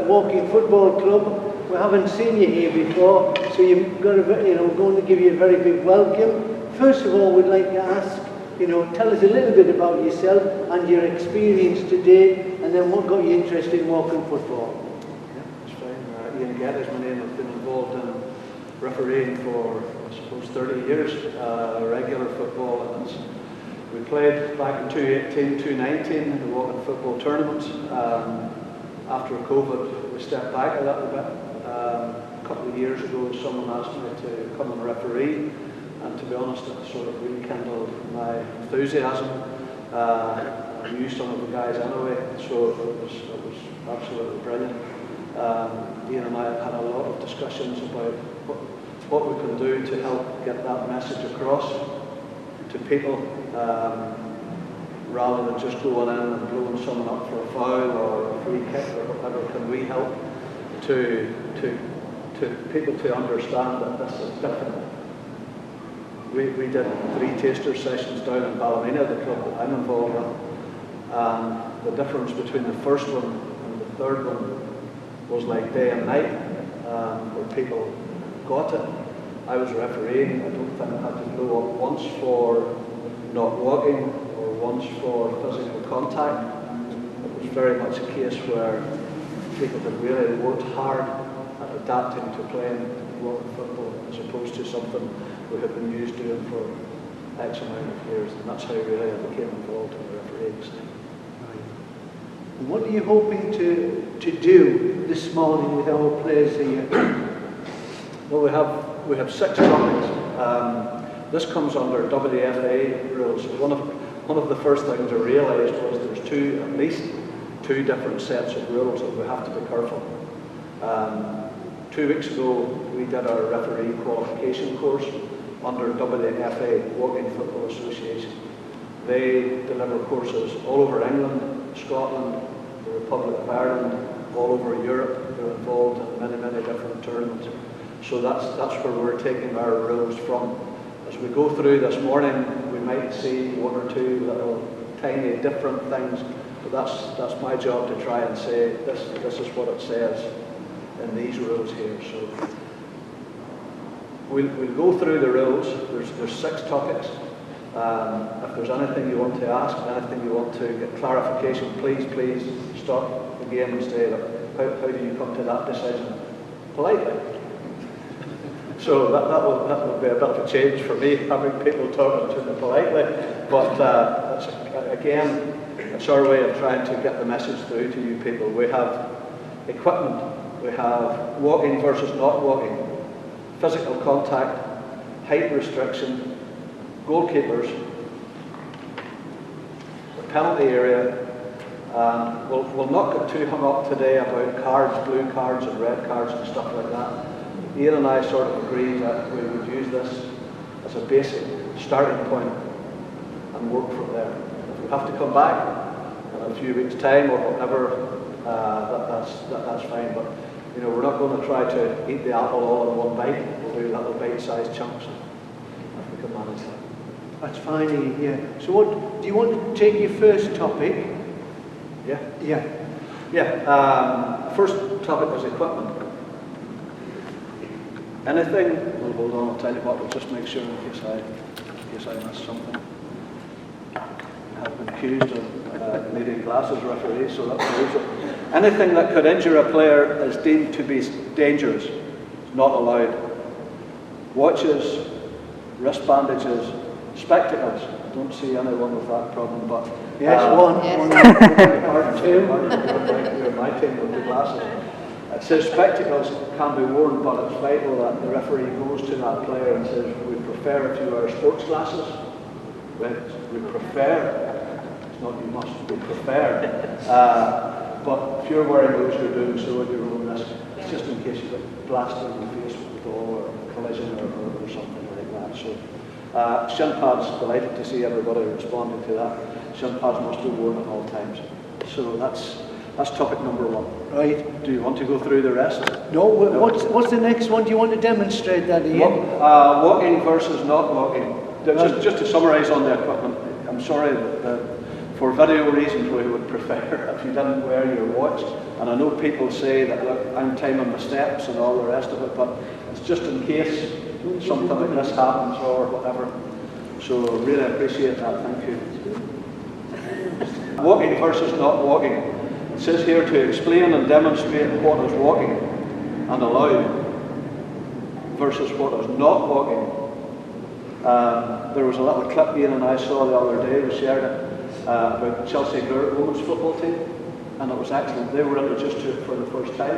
Walking Football Club. We haven't seen you here before, so you've got we're going to give you a very big welcome. First of all, we'd like to ask, tell us a little bit about yourself and your experience today, and then what got you interested in walking football. Yeah, that's fine. Ian Getty is my name. I've been involved in refereeing for, I suppose, 30 years, regular football, and we played back in 2018, 2019 in the walking football tournament. After COVID, we stepped back a little bit. A couple of years ago, someone asked me to come and referee, and to be honest, it sort of rekindled my enthusiasm. I knew some of the guys anyway, so it was absolutely brilliant. Ian and I have had a lot of discussions about what we can do to help get that message across to people, rather than just going in and blowing someone up for a foul or a free kick or whatever. Can we help to people to understand that this is different? We did 3 taster sessions down in Ballymena, the club that I'm involved with, and the difference between the first one and the third one was like day and night, where people got it. I was refereeing. I don't think I had to blow up once for not walking or once for physical contact. It was very much a case where people had really worked hard at adapting to playing walking football, as opposed to something we had been used doing for X amount of years, and that's how really I became involved in the refereeing scene. And what are you hoping to do this morning with our players here? Well, we have 6 topics. This comes under WFA rules. One of the first things I realised was there's at least two different sets of rules that we have to be careful. 2 weeks ago, we did our referee qualification course under WFA, Walking Football Association. They deliver courses all over England, Scotland, the Republic of Ireland, all over Europe. They're involved in many, many different tournaments. So that's where we're taking our rules from. As we go through this morning, we might see 1 or 2 little tiny different things, but that's my job to try and say this is what it says in these rules here. So we'll go through the rules. There's 6 topics. If there's anything you want to ask, anything you want to get clarification, please stop the game and say, how do you come to that decision? Politely. So that will be a bit of a change for me, having people talking to me politely. But again, it's our way of trying to get the message through to you people. We have equipment. We have walking versus not walking, physical contact, height restriction, goalkeepers, the penalty area. We'll not get too hung up today about cards, blue cards and red cards and stuff like that. Ian and I sort of agreed that we would use this as a basic starting point and work from there. If we have to come back in a few weeks' time or whatever, that's fine. But we're not going to try to eat the apple all in one bite. We'll do little bite-sized chunks if we can manage that. That's fine, Ian. Yeah. So what do you want to take your first topic? Yeah. First topic is equipment. Anything? Well, hold on. I'll tell you what. We'll just make sure in case I miss something. I've been accused of needing glasses referee, so that proves it. Anything that could injure a player is deemed to be dangerous. It's not allowed. Watches, wrist bandages, spectacles. I don't see anyone with that problem, but yes, one. My team with the glasses. It says spectacles can be worn, but it's vital that the referee goes to that player and says, we prefer if you wear sports glasses. We prefer. It's not you must, we prefer. But if you're wearing those, you're doing so at your own risk. It's just in case you get blasted in the face with the ball or collision or something like that. So shin pads, delighted to see everybody responding to that. Shin pads must be worn at all times. So that's topic number 1. Right. Do you want to go through the rest? No. What's the next one? Do you want to demonstrate that, Ian? Walking versus not walking. Just to summarise on the equipment, I'm sorry that the for video reasons, we would prefer if you didn't wear your watch. And I know people say that, look, I'm timing my steps and all the rest of it, but it's just in case something like this happens or whatever. So really appreciate that, thank you. Walking versus not walking. It says here to explain and demonstrate what is walking and allowed versus what is not walking. There was a little clip Ian and I saw the other day, we shared it, about Chelsea women's football team, and it was excellent. They were introduced to it for the first time.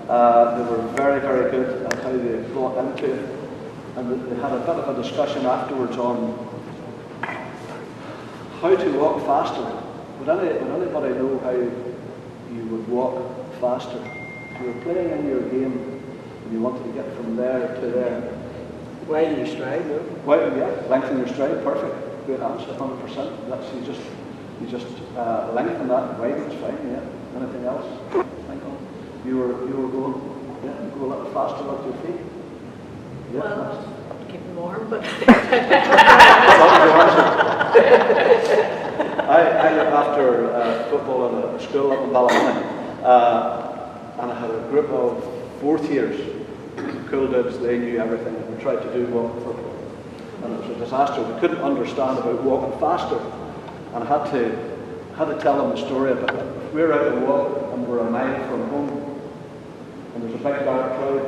They were very, very good at how they got into it, and they had a bit of a discussion afterwards on how to walk faster. Would anybody know how you would walk faster? If you were playing in your game and you wanted to get from there to there. Widen your stride, no? Yeah, lengthen your stride, perfect. Great answer, 100%. That's you just lengthen that and widen, it's fine, yeah. Anything else? Think on. You were going, yeah, go a little faster with your feet. Yeah, Well, keep them warm, but I looked after football at a school up in Ballymena, and I had a group of fourth years, cool dudes, they knew everything, and we tried to do walking football. And it was a disaster. We couldn't understand about walking faster, and I had to tell them the story about it. If we're out and walk and we're a mile from home, and there's a big dark cloud,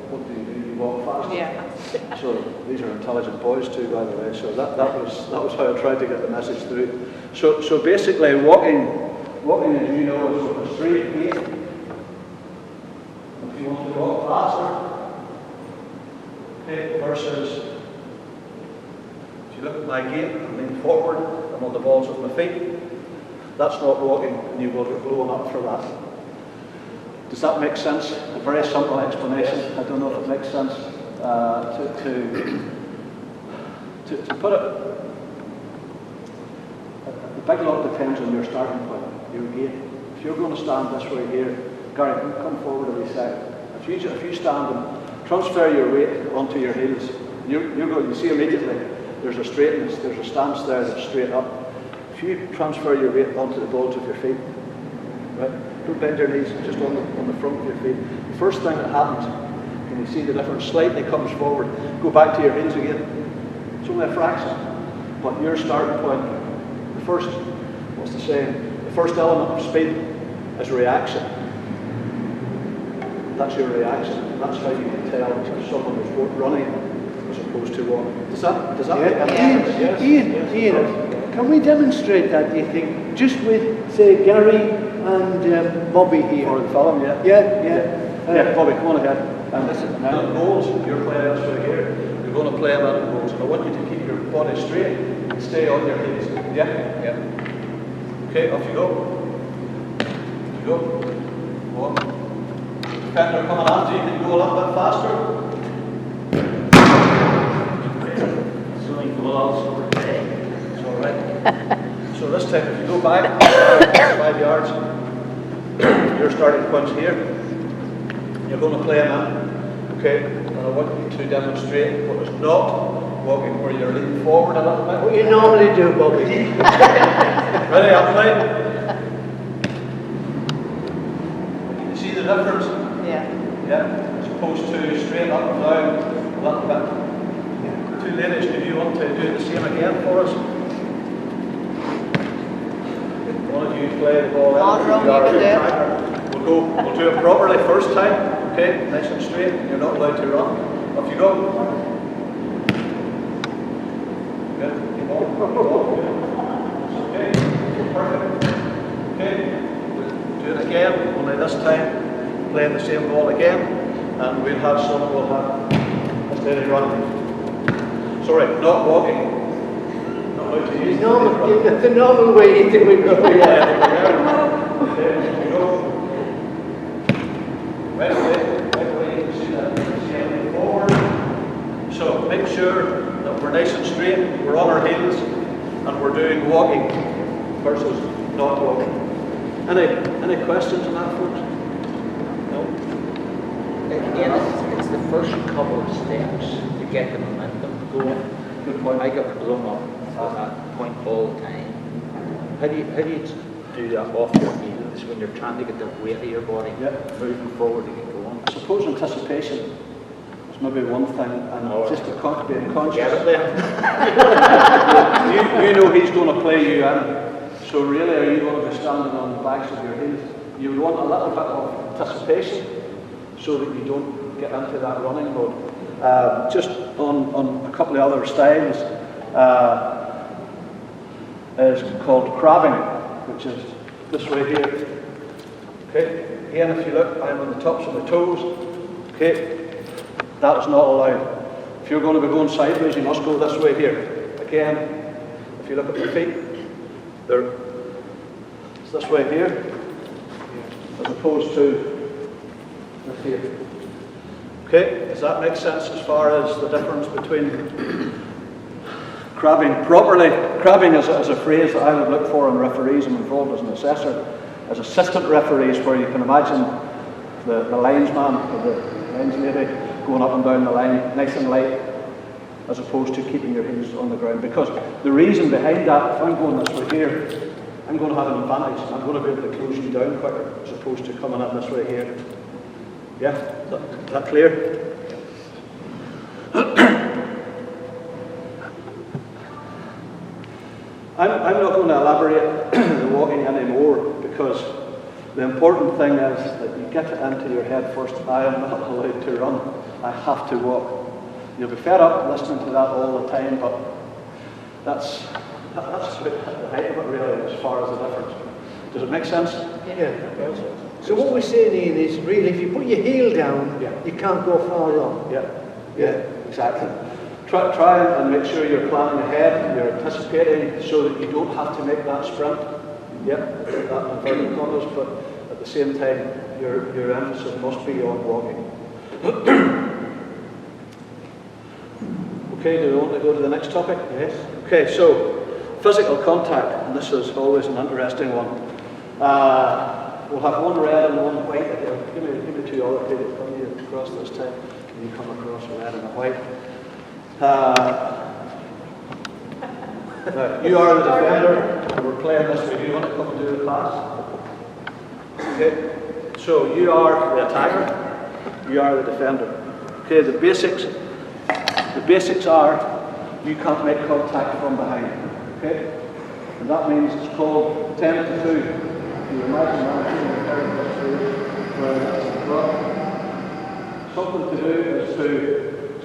what do? You walk faster. yeah. So these are intelligent boys too, by the way. So that was how I tried to get the message through. So basically, walking, as you know, is a straight gait. If you want to walk faster, okay, versus if you look at my gait and lean forward, I'm on the balls with my feet. That's not walking, and you will get blown up for that. Does that make sense? A very simple explanation. I don't know if it makes sense to put it. The big lot depends on your starting point, your gait. If you're going to stand this way here, Gary, come forward a wee second. If you stand and transfer your weight onto your heels, you're going. You see immediately there's a straightness, there's a stance there that's straight up. If you transfer your weight onto the balls of your feet, right? Don't bend your knees, just on the front of your feet. The first thing that happens, when you see the difference slightly comes forward, go back to your heels again. It's only a fraction. But your starting point, the first element of speed is reaction. That's your reaction. That's how you can tell if someone is running as opposed to walking. Does that make any sense? Yes. Ian, can we demonstrate that, do you think, just with, say, Gary and Bobby here? Or the film, yeah. Yeah. Bobby, come on ahead. And listen, now the goals, you're playing this way here. You're going to play them at the goals. I want you to keep your body straight and stay on your heels. Yeah. Okay, off you go. Go. One. Defender coming after you. Can you go a little bit faster? It's all right. So this time, if you go back 5 yards, your starting point's here. You're going to play a man. Okay, and I want you to demonstrate what is not walking, where you're leaning forward a little bit. What you normally do, Bobby. Ready, I'll play. You see the difference? Yeah, as opposed to straight up and down a little bit. Two ladies, do you want to do the same again for us? One of you play the ball out. We'll do it properly first time. Okay, nice and straight. You're not allowed to run. Off you go. Good. Keep on. Okay. Perfect. Okay. Do it again. Only this time, playing the same ball again, and we'll have someone will have this lady running. Sorry, not walking. Not allowed to use The normal way you think we go. Okay, there you go. Right away, you can see that. See forward. So make sure that we're nice and straight, we're on our heels, and we're doing walking versus not walking. Any questions on that, folks? No? Again, it's the first couple of steps to get the momentum going. Good point. I got blown up on that point all the time. How do you do that off your heels when you're trying to get the weight of your body moving forward to get going? I suppose anticipation is maybe one thing, and just being conscious. Get it then. you know he's going to play you in, so really are you going to be standing on the backs of your heels? You would want a little bit of anticipation so that you don't get into that running mode. Just on a couple of other styles is called crabbing, which is this way here. Okay, again, if you look, I'm on the tops of my toes. Okay, that is not allowed. If you're going to be going sideways, you must go this way here. Again, if you look at my feet, it's this way here, as opposed to this here. Okay, does that make sense as far as the difference between crabbing properly? Crabbing is a phrase that I would look for in referees. I'm involved as an assessor, as assistant referees, where you can imagine the linesman or the lines lady going up and down the line nice and light, as opposed to keeping your heels on the ground. Because the reason behind that, if I'm going this way here, I'm going to have an advantage. I'm going to be able to close you down quicker, as opposed to coming up this way here. Yeah, is that clear? I'm not going to elaborate the walking anymore, because the important thing is that you get it into your head first. I am not allowed to run. I have to walk. You'll be fed up listening to that all the time, but that's the height of it really, as far as the difference. Does it make sense? Yeah. So what we're saying, Ian, is really if you put your heel down, you can't go far wrong. Yeah, exactly. Try and make sure you're planning ahead, you're anticipating, so that you don't have to make that sprint. That inverted commas, but at the same time, your emphasis must be on walking. Okay, do we want to go to the next topic? Yes. Okay, so physical contact, and this is always an interesting one. We'll have one red and one white again. Give me two other people come you across this time. And you come across a red and a white. You are the defender, and we're playing this way. Do you want to come and do the pass? Okay. So you are the attacker. You are the defender. Okay. The basics are you can't make contact from behind. Okay. And that means it's called 10 to 2. You imagine that something to do is to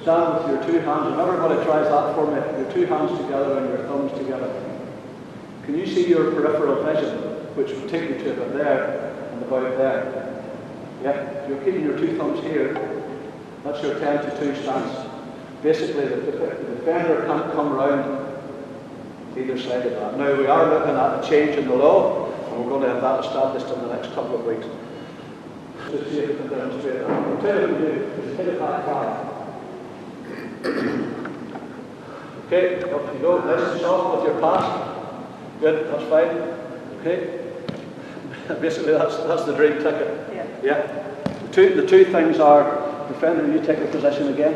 stand with your two hands, and everybody tries that for me, your two hands together and your thumbs together. Can you see your peripheral vision, which will take you to about there and about there? Yeah, if you're keeping your two thumbs here, that's your 10 to 2 stance. Basically, the defender can't come around either side of that. Now, we are looking at a change in the law, and we're going to have that established in the next couple of weeks. Just see if we can demonstrate that. I'll tell you what we do, is hit it back hard. Okay, up you go, nice and soft with your pass. Good, that's fine. Okay. Basically, that's the dream ticket. Yeah. The two things are, defender, you take your position again.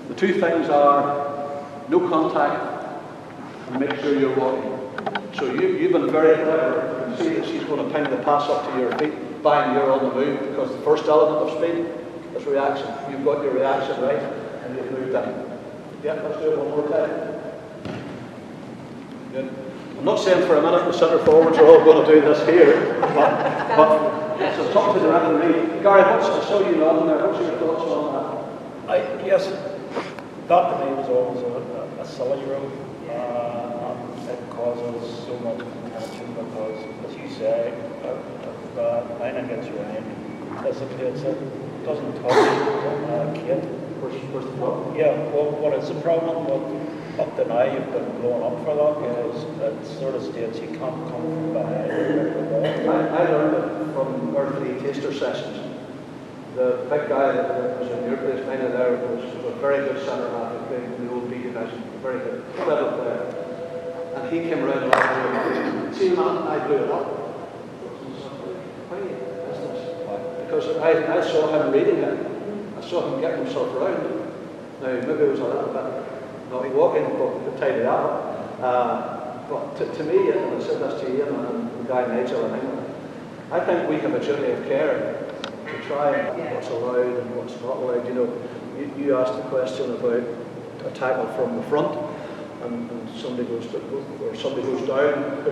The two things are no contact and make sure you're walking. So you've been very clever. You can see that she's going to ping the pass up to your feet. Bang, you're on the move, because the first element of speed is reaction. You've got your reaction right, and you've moved in. Yeah, let's do it one more time. Good. I'm not saying for a minute the centre forwards are all going to do this here, but so talk to the referee. Gary, I saw you nodding there. What's your thoughts on that? Yes, that to me was always a silly rule. It causes so much contention because, as you say, the line against your line dissipates it, doesn't touch Kate. Where's the problem? Yeah, well, what is the problem? Well, up to now you've been blown up for that because it sort of states you can't come from behind the ball. I learned it from our 3 taster sessions. The big guy that was in your place, mine there, was a very good centre half. He played in the old B division, very good, clever player. And he came around last year. See, man, I blew it up. Why is this? Because I saw him reading it. I saw him get himself around. Now, maybe it was a little bit not walking, but tidy up. but to me, and I said this to Ian and the guy Nigel in England, I think we have a duty of care to try and what's allowed and what's not allowed. You know, you asked the question about a tackle from the front, and somebody goes down,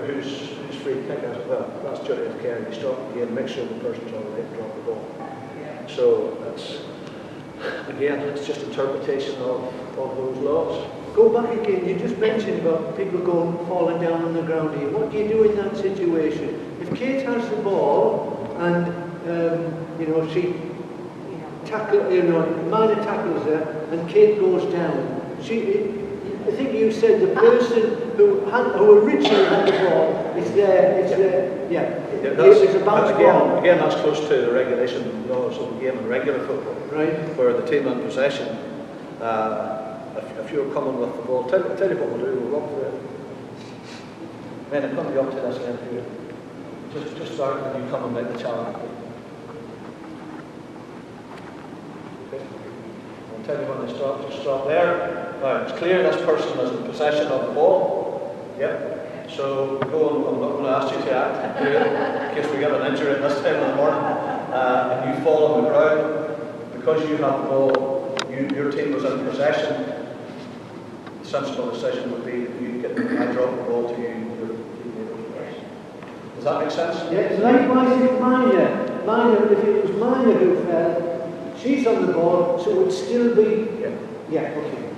who's free kick? I said, well, that's duty of care. You stop the game, make sure the person's all right, drop the ball. So it's just interpretation of those laws. Go back again, you just mentioned about people falling down on the ground here. What do you do in that situation? If Kate has the ball and, she minor tackles her and Kate goes down, I think you said the person who originally had the ball is there, it's a bounce ball. Again, that's close to the regulation laws of the game in regular football, right? Where the team in possession, if you're coming with the ball, tell you what we'll do, we'll run for it. Man, I'm going to be up to this end here. Just start and you come and make the challenge. Okay. I'll tell you when they stop, just stop there. Now, it's clear this person is in possession of the ball. Yep. So go on, I'm not going to ask you to act, in case we get an injury at this time in the morning, and you fall on the ground. Because you have the ball, your team was in possession, the sensible decision would be that I drop the ball to you, your teammates first. Does that make sense? Yes, likewise if Minor, if it was Minor who fell, she's on the ball, so it would still be... Yeah, okay.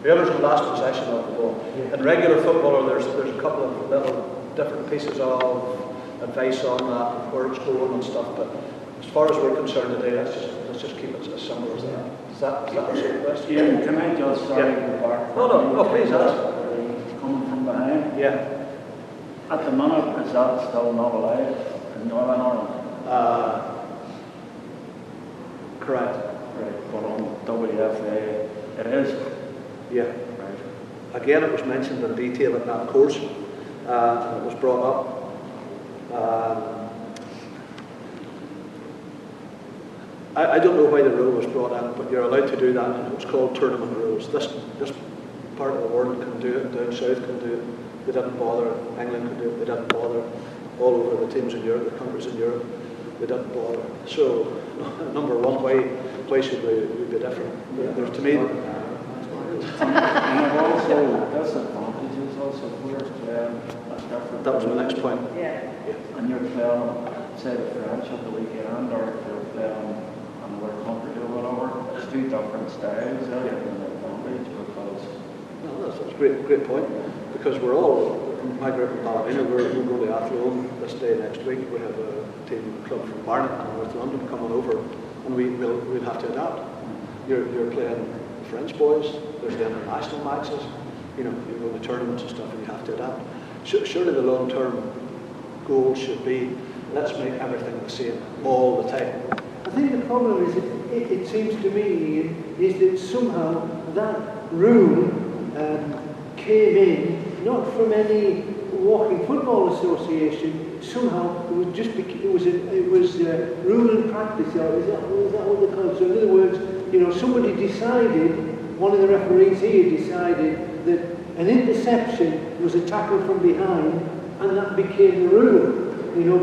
Whoever's in last possession of the ball. Yeah. In regular football, there's a couple of little different pieces of advice on that, where it's going and stuff, but as far as we're concerned today, let's just keep it as simple as that. Is that answer the question? Yeah, can I just go back? No, please ask. Coming from behind? Yeah. At the minute, is that still not allowed in Northern Ireland? Correct. Right, but on WFA, it is. Yeah. Right. Again, it was mentioned in detail in that course, and it was brought up. I don't know why the rule was brought in, but you're allowed to do that, and it's called tournament rules. This part of the world can do it, down south can do it. They didn't bother. England could do it. They didn't bother. All over the teams in Europe, the countries in Europe, they didn't bother. So, number one, why should we be different? There's to me. And also disadvantages also for playing at different. That was my next point. Yeah. And you're playing, say, the French at the weekend, or if you're playing another country or whatever, it's two different styles. There's an advantage because. No, that's a great point. Because we're all, my group in Ballymena, we're going to Athlone this day next week. We have a team club from Barnet and North London coming over, and we'll have to adapt. You're playing French boys. There's the international matches. You go to tournaments and stuff, and you have to adapt. Surely the long-term goal should be, let's make everything the same all the time. I think the problem is, it seems to me, is that somehow that rule came in not from any walking football association. Somehow it was rule and practice. Or is that what they call it? So in other words, somebody decided, one of the referees here decided that an interception was a tackle from behind, and that became the rule.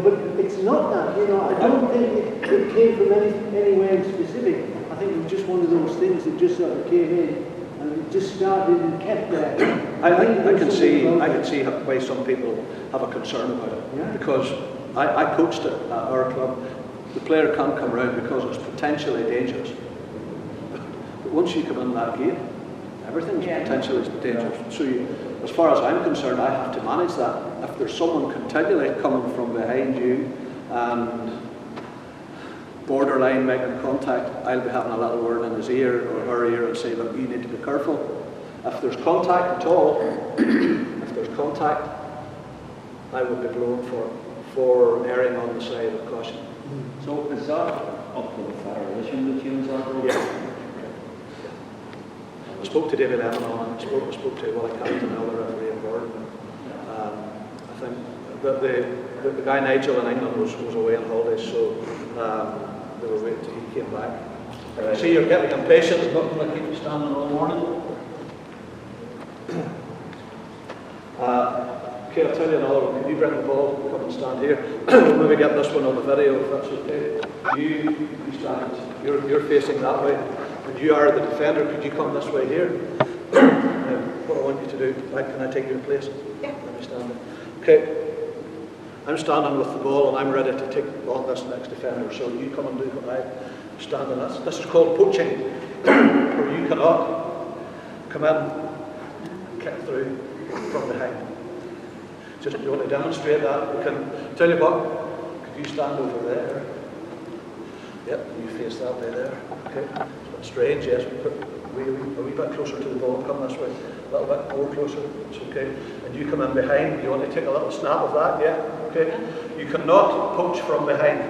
But it's not that. I don't think it came from anywhere specific. I think it was just one of those things that just sort of came in. And it just started and kept there. I can see why some people have a concern about it. Yeah. Because I coached it at our club. The player can't come around because it's potentially dangerous. But once you come in that gate, everything's potentially dangerous. So as far as I'm concerned, I have to manage that. If there's someone continually coming from behind you and borderline making contact, I'll be having a little word in his ear or her ear and say, look, you need to be careful. If there's contact at all, I would be blown for erring on the side of caution. So is that up to the federation to change that rule? Yeah. I spoke to David Emmon on it. I spoke to Willie Carrington, another referee on board. I think that the guy Nigel in England was away on holidays, so they were waiting till he came back. I see you're getting impatient. It's not going to keep you standing all morning. Okay, I'll tell you another one. Can you bring the ball? Come and stand here. We'll maybe get this one on the video if that's okay. You stand. You're facing that way. And you are the defender. Could you come this way here? What I want you to do, can I take your place? Yeah. Let me stand there. Okay. I'm standing with the ball and I'm ready to take on this next defender. So you come and do what I stand in. This is called poaching, where you cannot come in and kick through from behind. Just you want to demonstrate that. We can tell you what. Could you stand over there? Yep, you face that way there. Okay. It's a bit strange, yes. We put a wee bit closer to the ball. Come this way. A little bit more closer. It's okay. And you come in behind. You want to take a little snap of that? Yeah. Okay. You cannot poach from behind.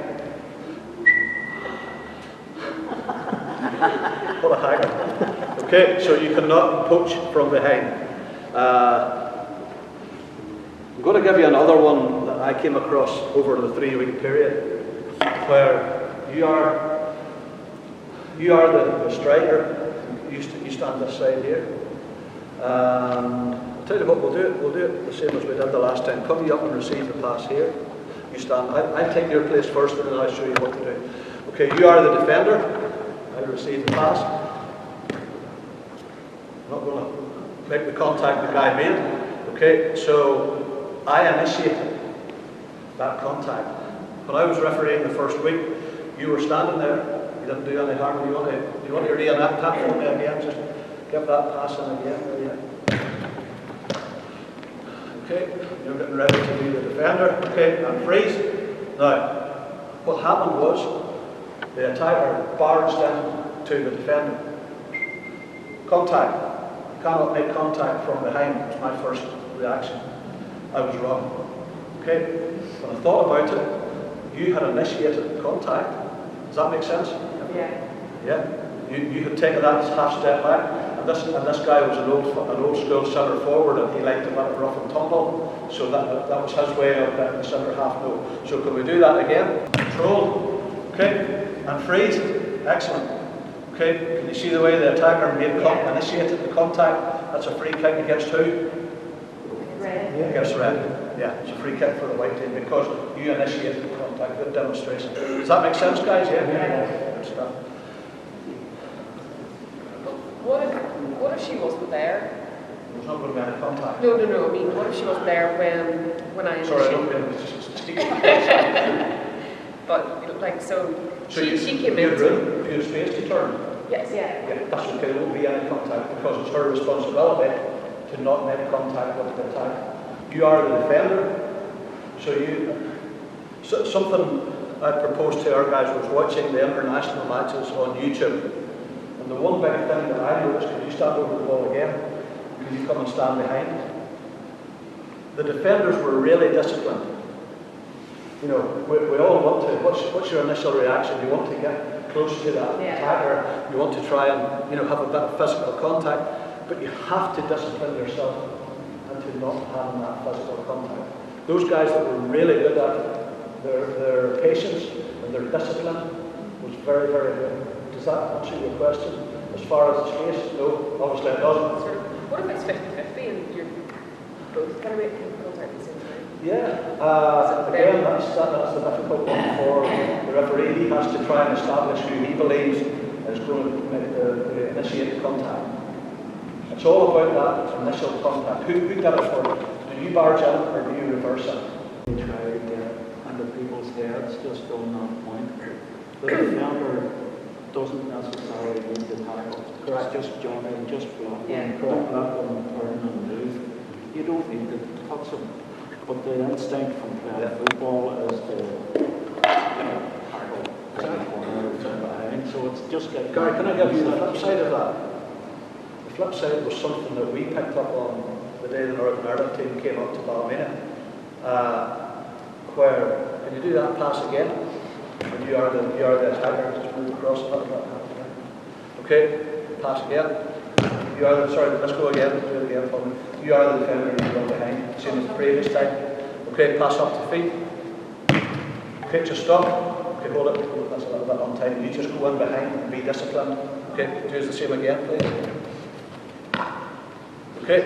What a hacker. Okay. So you cannot poach from behind. I'm going to give you another one that I came across over the 3-week period, where you are the striker. You stand this side here. I'll tell you what, we'll do it the same as we did the last time. Come you up and receive the pass here. You stand. I'll take your place first and then I'll show you what to do. Okay, you are the defender. I'll receive the pass. I'm not going to make the contact the guy made. Okay, so I initiated that contact. When I was refereeing the first week, you were standing there. You didn't do any harm. You want to reenact that for me again? Just give that pass in again. Okay, you're getting ready to be the defender. Okay, and freeze. Now, what happened was the attacker barged in to the defender. Contact. You cannot make contact from behind. Was my first reaction. I was wrong. Okay, when I thought about it, you had initiated contact. Does that make sense? Yeah. Yeah. You had taken that half step back, and this guy was an old school centre forward, and he liked a bit of rough and tumble. So that was his way of letting the centre half know. So can we do that again? Control. Okay, and freeze. Excellent. Okay, can you see the way the attacker initiated the contact? That's a free kick against who? Red. Against red. Yeah, it's a free kick for the white team because you initiated the contact. Good demonstration. Does that make sense, guys? Yeah. Good stuff. What if she wasn't there? There's not going to be any contact. No. I mean, what if she wasn't there when I Sorry, I initiated? don't mean to But like, so you she came you in. had room, you had space to turn. Yes. Yeah. Yeah, that's okay. There won't be any contact because it's her responsibility to not make contact with the attack. You are the defender, so something I proposed to our guys was watching the international matches on YouTube. And the one big thing that I noticed, can you stand over the ball again? Can you come and stand behind? The defenders were really disciplined. You know, we all want to, what's your initial reaction? You want to get close to that attacker, you want to try and, you know, have a bit of physical contact, but you have to discipline yourself into not having that physical contact. Those guys that were really good at it, their patience and their discipline was very, very good. Does that answer your question? As far as the space? No, obviously it doesn't. What if it's 50-50 and you're both kind of making contact at the same time? Yeah, again, that's the difficult one for the referee. He has to try and establish who he believes is going to initiate the contact. It's all about that initial contact. Who did it for? Do you barge in or do you reverse it? We try to get under people's heads just on that point. The defender doesn't necessarily need to tackle. Correct. Just jump in, just block Yeah. them, don't let them turn and move. You don't need to touch them. But the instinct from playing football is to tackle in the corner or from behind. So it's just getting... Gary, can I give you the flip side of that? The flip side was something that we picked up on the day the Northern Ireland team came up to Ballymena, where, can you do that pass again? And you are the attacker, just move across a little bit. Okay, pass again. You are the, sorry, let's go again, do it again for me. You are the defender and you go behind, same as the previous time. Okay, pass up to feet. Okay, just stop. Okay, hold it, that's a little bit on time. You just go in behind and be disciplined. Okay, do the same again, please. Okay,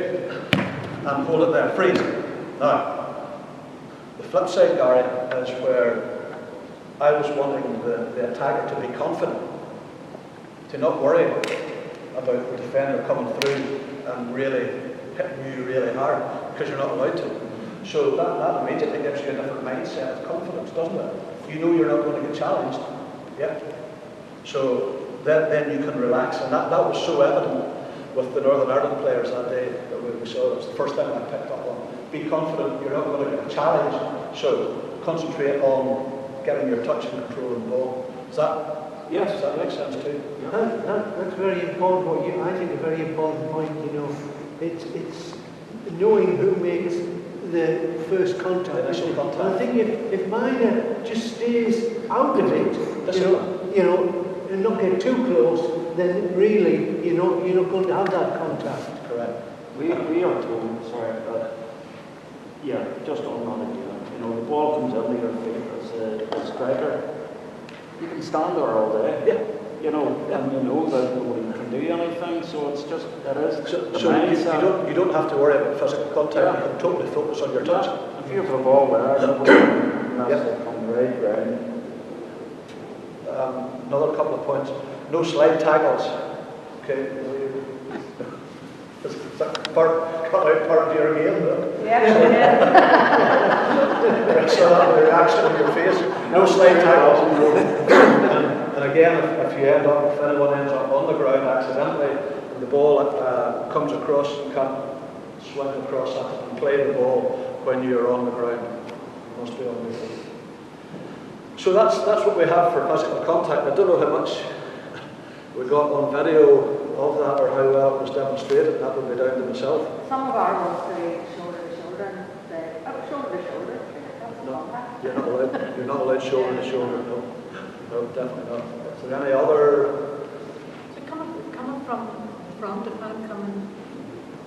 and hold it there, freeze. Now, the flip side, Gary, is where I was wanting the attacker to be confident, to not worry about the defender coming through and really hitting you really hard, because you're not allowed to. So that immediately gives you a different mindset of confidence, doesn't it? You know you're not going to get challenged. Yeah. So then you can relax, and that was so evident with the Northern Ireland players that day that we saw. That was the first thing I picked up on. Be confident, you're not going to get challenged, so concentrate on getting your touch and control of the ball. Yes, does that make sense too? That's very important. I think a very important point. It's knowing who makes the first contact. The initial contact. I think if Minor just stays out of it, and not get too close, then really, you're not going to have that contact. Correct. We are told, sorry, that, just on that again, the ball comes into your feet as a striker. You can stand there all day. Yeah. And you know that nobody can do anything, so it's just, it is. So you don't have to worry about physical contact, you can totally focus on your touch. Yeah. If you have the ball there, that will come right round. Another couple of points. No slide tackles. Okay. Is that part of your game? Yeah. So that the reaction on your face. No slide tackles. And again, if anyone ends up on the ground accidentally, and the ball comes across, you can't swing across that and play the ball when you're on the ground. You must be on the ground. So that's what we have for physical contact. I don't know how much we got on video of that or how well it was demonstrated. That would be down to myself. Some of our ones say shoulder to shoulder, and shoulder to shoulder. That's the contact. You're not allowed shoulder to shoulder. No, definitely not. Is there any other? So coming from the front, if I'm coming,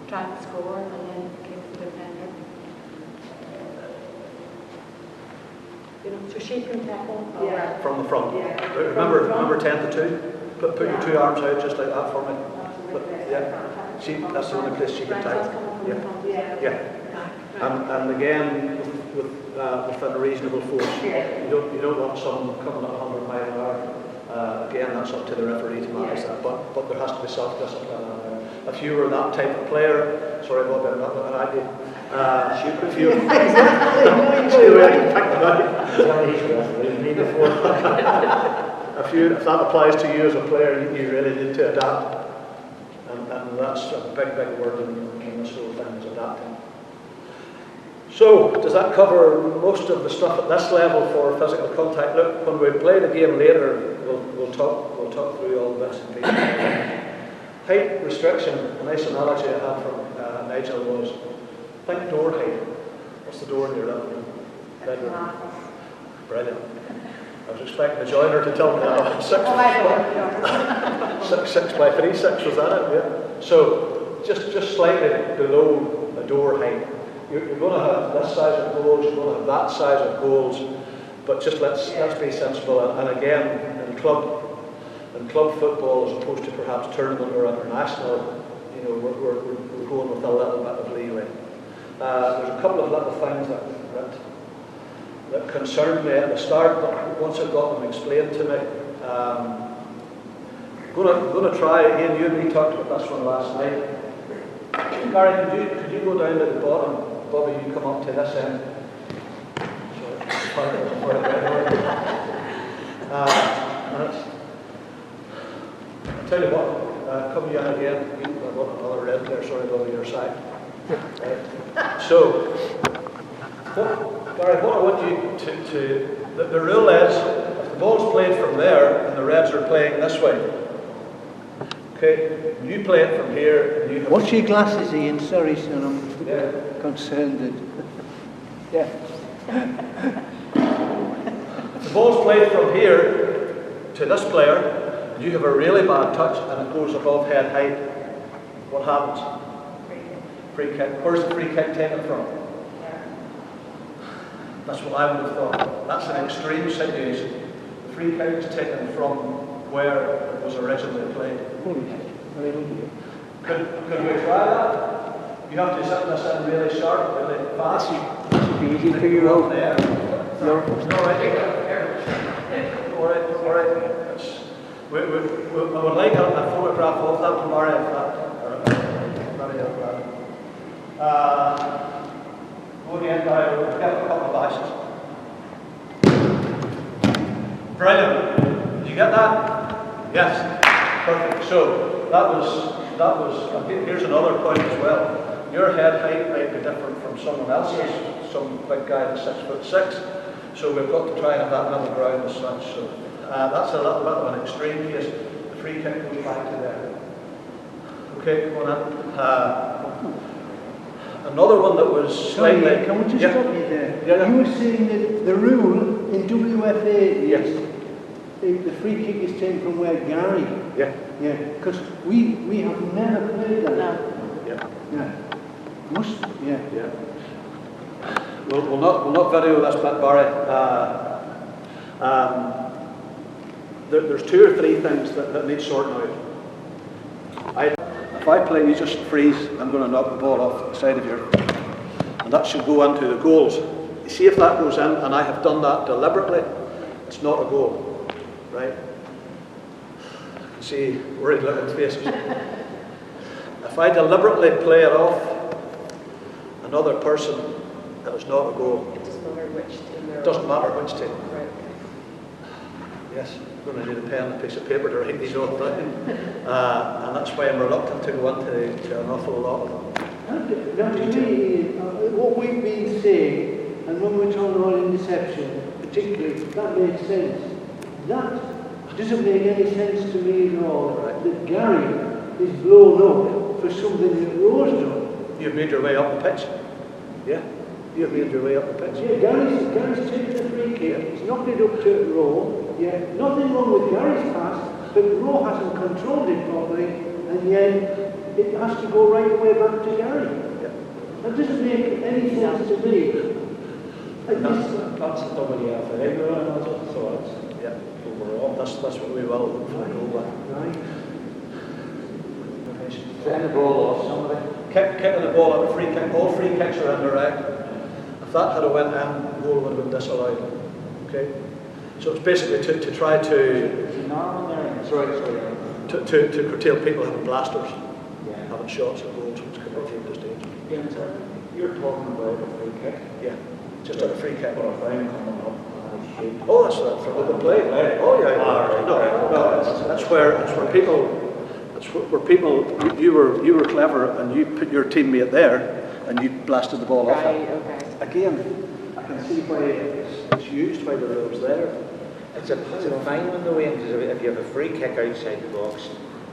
try and score, and then kick the defender. So she can tackle. Yeah. From the front. Yeah. Remember 10 to 2? Put your two arms out just like that for me. That's the only place she can tackle. Yeah. And again, within a reasonable force. You don't want someone coming at 100 miles an hour. Again, that's up to the referee to manage that. But there has to be self-discipline. If you were that type of player, sorry about that, not an idea. If that applies to you as a player, you really need to adapt, and that's a big word in this whole thing, is adapting. So, does that cover most of the stuff at this level for physical contact? Look, when we play the game later, we'll talk through all the bits and pieces. Height restriction, a nice analogy I had from Nigel was, think door height. What's the door in your living room? Bedroom. Brilliant. I was expecting the joiner to tell me that. 6 by 3, 6 was that it? Yeah. So just slightly below the door height. You're going to have this size of goals. You're going to have that size of goals. But just let's be sensible. And again, in club football, as opposed to perhaps tournament or international, we're going with a little bit of leeway. There's a couple of little things that concerned me at the start, but once I got them explained to me, I'm going to try. Ian, you and me talked about this one last night. Gary, could you go down to the bottom? Bobby, you come up to this end. I'll tell you what, come in again. I've got another red there, sorry, over your side. Right. So, Gary, what I want you to the rule is, if the ball's played from there and the Reds are playing this way, okay, you play it from here. And you have What's your glasses, Ian? Sorry, son, I'm concerned. Yeah. If the ball's played from here to this player, and you have a really bad touch and it goes above head height, what happens? Free kick. Where's the free kick taken from? That's what I would have thought. That's an extreme situation. The free kick is taken from where it was originally played. Could we try that? You have to set this in really sharp, really fast. This should be easy for you all. There. You're All right. I would like a photograph of that tomorrow, if that. Go again, Barry. We'll get a couple of ashes. Brilliant. Did you get that? Yes. Perfect. So that was. Here's another point as well. Your head height might be different from someone else's. Some big guy that's 6'6". So we've got to try and have that middle ground as such. So that's a little bit of an extreme case. The free kick goes back to there. Okay, come on in. Another one that was slightly... Sorry, can we just stop you there? Yeah. You were saying that the rule in WFA Yes. is the free kick is taken from where Gary. Yeah. Yeah, because we have never played that. No. Yeah. Yeah. Must, yeah. Yeah. We'll not video this bit, Barry. There's 2 or 3 things that need sorting out. If I play, you just freeze, I'm going to knock the ball off the side of your... And that should go into the goals. You see if that goes in, and I have done that deliberately, it's not a goal, right? I can see worried looking faces. If I deliberately play it off another person, it is not a goal. It doesn't matter which team they're It doesn't matter which team. Right. Yes, I'm going to need a pen and a piece of paper to write these all down. And that's why I'm reluctant to go into an awful lot of them. Now, to me, what we've been saying, and when we're talking about interception, particularly, that makes sense. That doesn't make any sense to me at all, that Gary is blown up for something that Rowe's done. You've made your way up the pitch. Yeah, you've made your way up the pitch. Yeah, Gary's taken the free kick, he's knocked it up to Rowe. Yeah, nothing wrong with Gary's pass, but Rowe hasn't controlled it properly, and yet it has to go right away back to Gary. Yeah. That doesn't make any sense to me. That's the WFA rule, so it's Yeah. overall. That's what we will hopefully go with. Right. Send the ball off somebody. Kicking the ball at the free kick, all free kicks are indirect. If that had a went in, goal would have been disallowed. Okay? So it's basically to try to curtail people having blasters, having shots at goals, which could be deemed as dangerous. Ian, you're talking about a free kick. Yeah, just at a free kick. But if I'm coming up and I shoot. Oh, that's for open play. Oh yeah. No, that's where people. That's where people. You were clever and you put your teammate there and you blasted the ball off. Right, okay. Again, I can see why it's used by the rules there. It's a fine one though, Ian, because if you have a free kick outside the box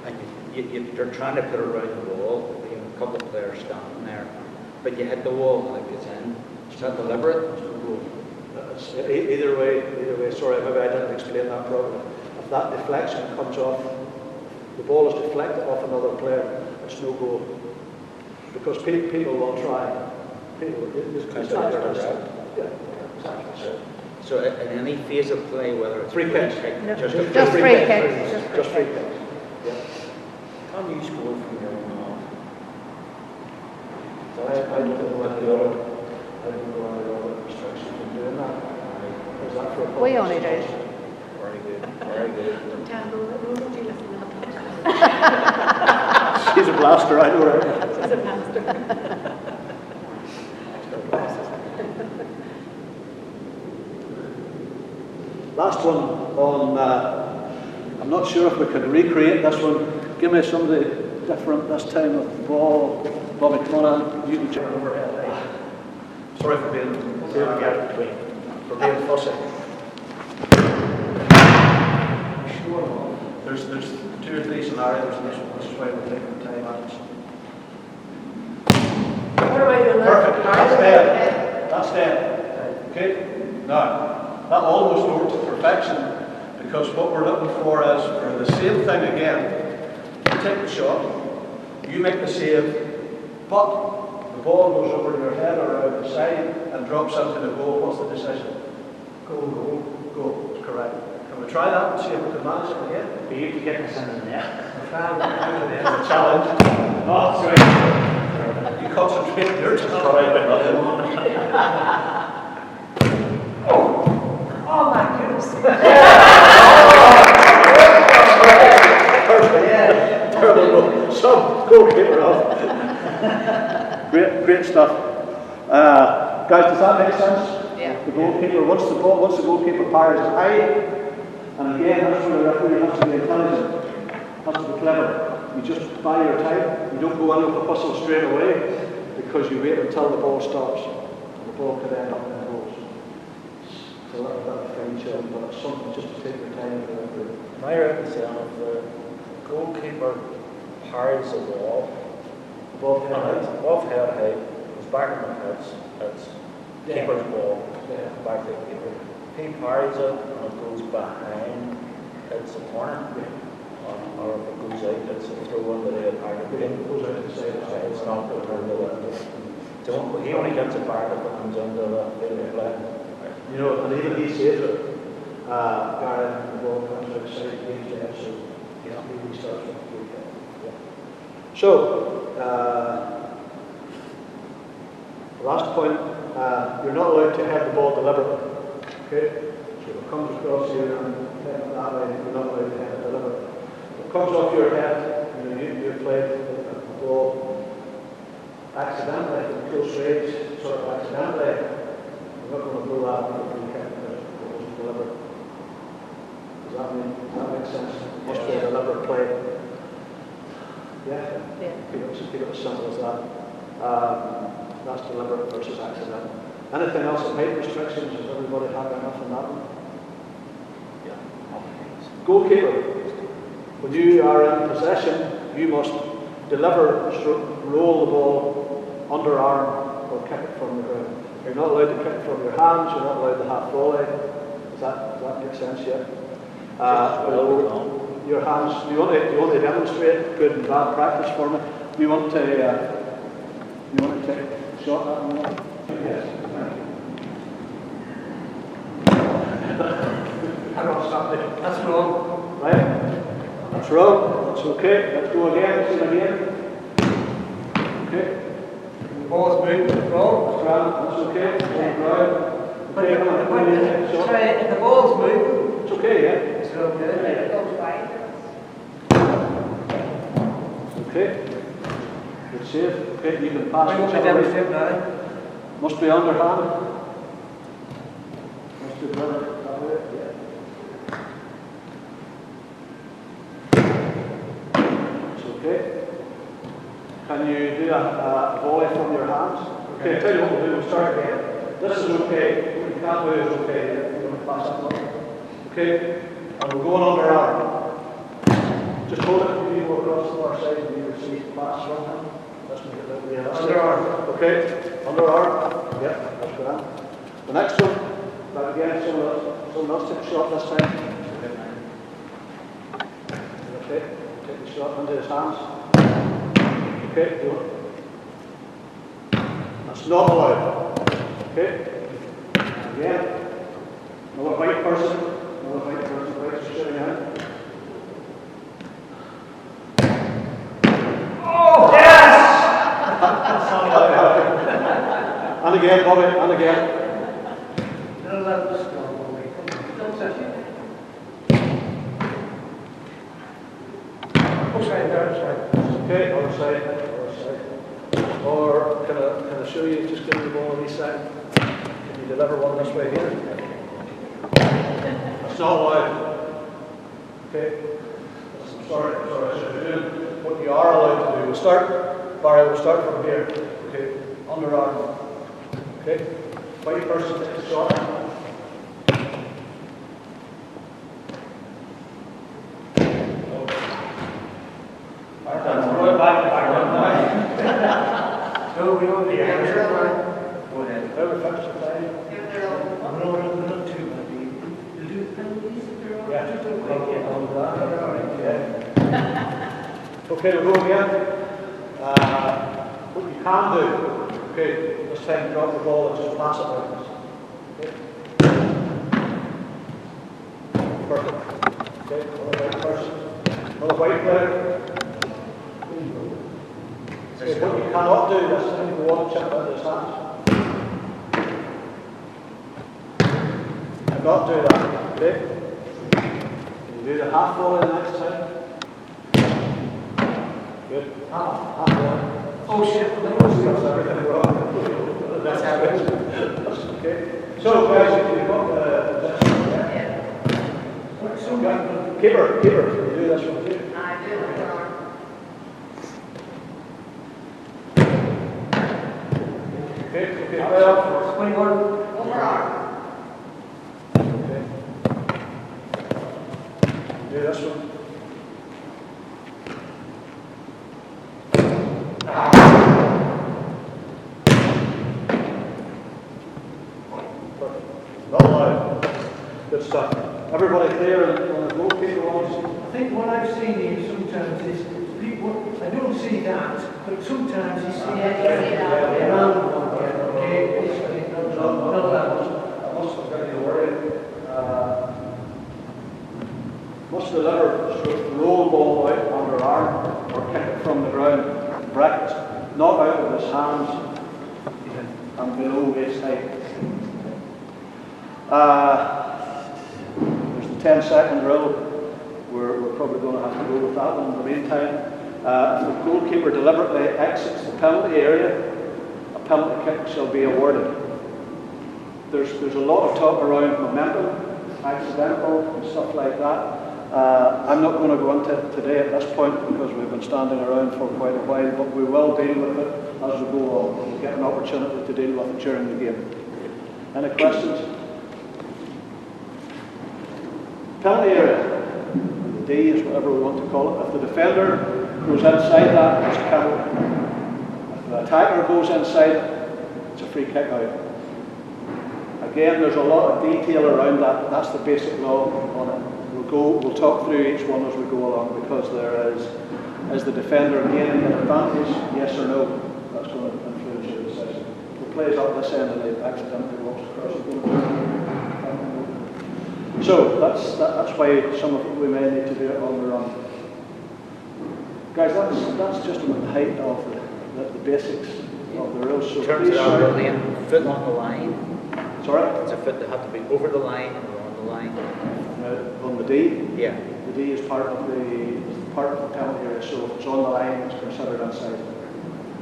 and you're trying to put it around the wall, you have a couple of players standing there, but you hit the wall and it gets in. Is that deliberate? Either way, sorry, maybe I didn't explain that properly. If that deflection comes off, the ball is deflected off another player, it's no goal. Because people will try. People just yeah, exactly. So in any phase of play, whether it's Free kicks. Just free free kicks. kicks. Just free kicks. Yeah. Can you score from your own half? I don't know any other restrictions on doing that. Is that for a We only do. very good, very good. She's a blaster, I know her. She's a master. Last one on, I'm not sure if we can recreate this one. Give me somebody different this time with the ball. Bobby, come on in. You can check overhead. Sorry for being fussy. There's 2 or 3 scenarios, and this is why we're taking time out. Perfect. That's dead. Okay? Now, that almost works to perfection, because what we're looking for is for the same thing again. You take the shot, you make the save, but the ball goes over your head or out the side and drops into the goal. What's the decision? Go. That's correct. Can we try that and see if we can manage it again? But you can get this in the net. It's a challenge. Oh, sorry. You concentrating, you're just cut out another one. Oh my goodness. Yeah. Terrible goal. Some goalkeeper off. Great stuff. Guys, does that make sense? Yeah. The goalkeeper, once the goalkeeper fires high, and again, that's where the referee has to be intelligent, has to be clever. You just buy your time. You don't go in with the whistle straight away, because you wait until the ball stops. The ball could end up in goals. It's a little bit of fine tuning, but it's something just to take your time with the referee. My reckon is if the goalkeeper parries the ball, Above head and height. it's above head height, it's back in the heads, it's Yeah. keeper's ball, Yeah. back to the keeper. He parries it and it goes behind, it's a corner. Or if it goes out, it's a throw in the attack. It goes out to the side. It's not the turn the he only gets it back if it comes into the field of play. You know, and even he says it. Gary, the ball comes outside the game there, so he starts with the free kick. So, last point, you're not allowed to head the ball deliberately. Okay? So if it comes across here and head it that way, you're not allowed to head it deliberately. If it comes off your head, you played the ball accidentally, from close range, sort of accidentally, you're not going to blow that with a free kick because it wasn't deliberate. Does that make sense? It must be a deliberate play. Yeah? Yeah. Keep it as simple as that. That's deliberate versus accidental. Anything else on height restrictions? Is everybody happy enough on that one? Yeah. Goalkeeper. When you are in possession, you must deliver, roll the ball, underarm, or kick it from the ground. You're not allowed to kick it from your hands, you're not allowed to half volley. Does that make sense yet? Your hands, do you want to demonstrate good and bad practice for me? Do you want to take a shot at that one? Yes. That's wrong. Right? That's wrong. That's okay. Let's go again. See it again. Okay. The ball's moving. Wrong. That's okay. Right. Okay. Sorry, if the ball's moving, It's okay, yeah? it's real good. It goes wide. Okay. Good save. Okay, you can pass We it. won't be demonstrating now. Must be underhand. Must be brother. That way. Yeah. It's okay. Can you do a volley from your hands? Okay, tell you what we'll do. We'll start again. This is okay. What you can't do is okay. You're going to pass it on. Okay, and we'll go on underarm. Just hold it. You go across the far side and you receive the pass from him. Let's make it a little realistic. Underarm. Okay, underarm. Yep, that's grand. The next one. Back again. Someone else take a shot this time. Okay, take the shot into his hands. Okay, do it. That's not allowed. Okay, again. Another white person. White shooting out. Oh! Yes! And again, Bobby, and again. Don't let this go away. Don't touch it. Okay, that's right. Okay, other side. Or can I show you, just give me the ball a wee second. Can you deliver one this way here? That's not allowed. Okay. Sorry, I should be doing what you are allowed to do. We'll start, Barry, we'll start from here. Okay, underarm. Okay, white person takes a shot. No, we don't need Yeah, to. you're Go allowed. ahead. How we finish the time? If they're all- I'm not too bad. You do penalties if they're all Yeah. just okay. Yeah. Okay, we'll go again. What you can do, okay, this time drop the ball and just pass it like this. Okay. Perfect. Okay, another white person. Another white player. Okay, what you cannot do is then go on and chip out his hands. Cannot do that. Okay? Can you do the half volley the next time? Good. Half volley. Oh shit, That's everything wrong. That's it. Okay. So guys, if you've got keeper, can you do this one too? I do it. Okay, right up. 21. Overarm. Okay. Do this one. Not allowed. Good stuff. Everybody clear on the goalkeeper ones? I think what I've seen here sometimes is people, I don't see that, but sometimes you see it around one, okay, this way, not that. I must have got you worried. Must deliver roll ball out under arm or kick it from the ground. Brackets, not out of his hands and below waist height. There's the 10-second drill. We're probably going to have to go with that one in the meantime. If the goalkeeper deliberately exits the penalty area, a penalty kick shall be awarded. There's a lot of talk around momentum, accidental and stuff like that. I'm not going to go into it today at this point because we've been standing around for quite a while, but we will deal with it as we go on. We'll get an opportunity to deal with it during the game. Any questions? Penalty area. The D is whatever we want to call it. If the defender goes inside that, it's a penalty. If the attacker goes inside it, it's a free kick out. Again, there's a lot of detail around that. That's the basic law on it. We'll talk through each one as we go along because there is the defender gaining an advantage, yes or no? That's going to influence your decision. If the player's up this end and they accidentally walks across the goal. So that's why some of it we may need to do it on the run. Guys, that's just about the height of the basics of the rules. So Turns it out early and foot on the line. Sorry? It's a foot that had to be over the line or on the line. On the D? Yeah. The D is part of the penalty area, so if it's on the line, it's considered inside.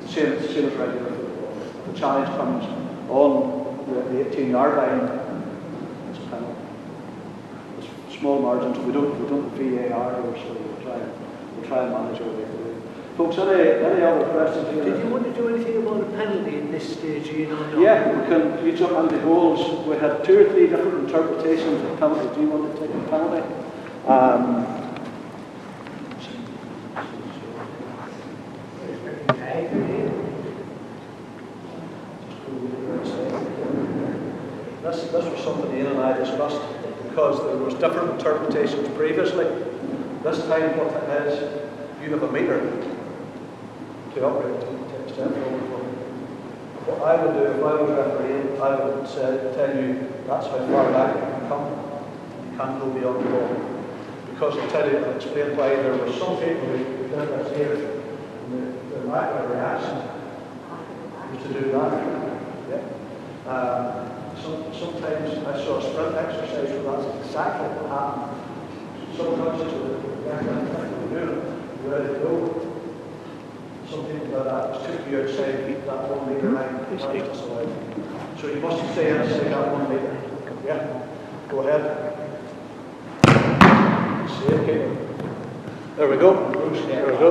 Same as regular football. If the challenge comes on the 18-yard line, it's a penalty. It's small margins. We don't VAR, so we'll try and manage our way through. Folks, any other questions here? Did you want to do anything about a penalty at this stage, Ian, or not? Yeah, we can. You jump into goals. We had 2 or 3 different interpretations of penalty. Do you want to take a penalty? This was something Ian and I discussed because there was different interpretations previously. This time what it is, you have a meter to operate to extend forward from. What I would do if I was refereeing, I would tell you that's how far back you can come. You can't go beyond the ball. Because I'll explain why there were some people who did this here, and the lack of reaction was to do that. Yeah. Sometimes I saw a sprint exercise where that's exactly what happened. Some coaches were ready to go. Some people did that, just took you outside, beat that 1 metre line. So you must stay inside that 1 metre. Yeah, go ahead. See, okay. There we go. There we go.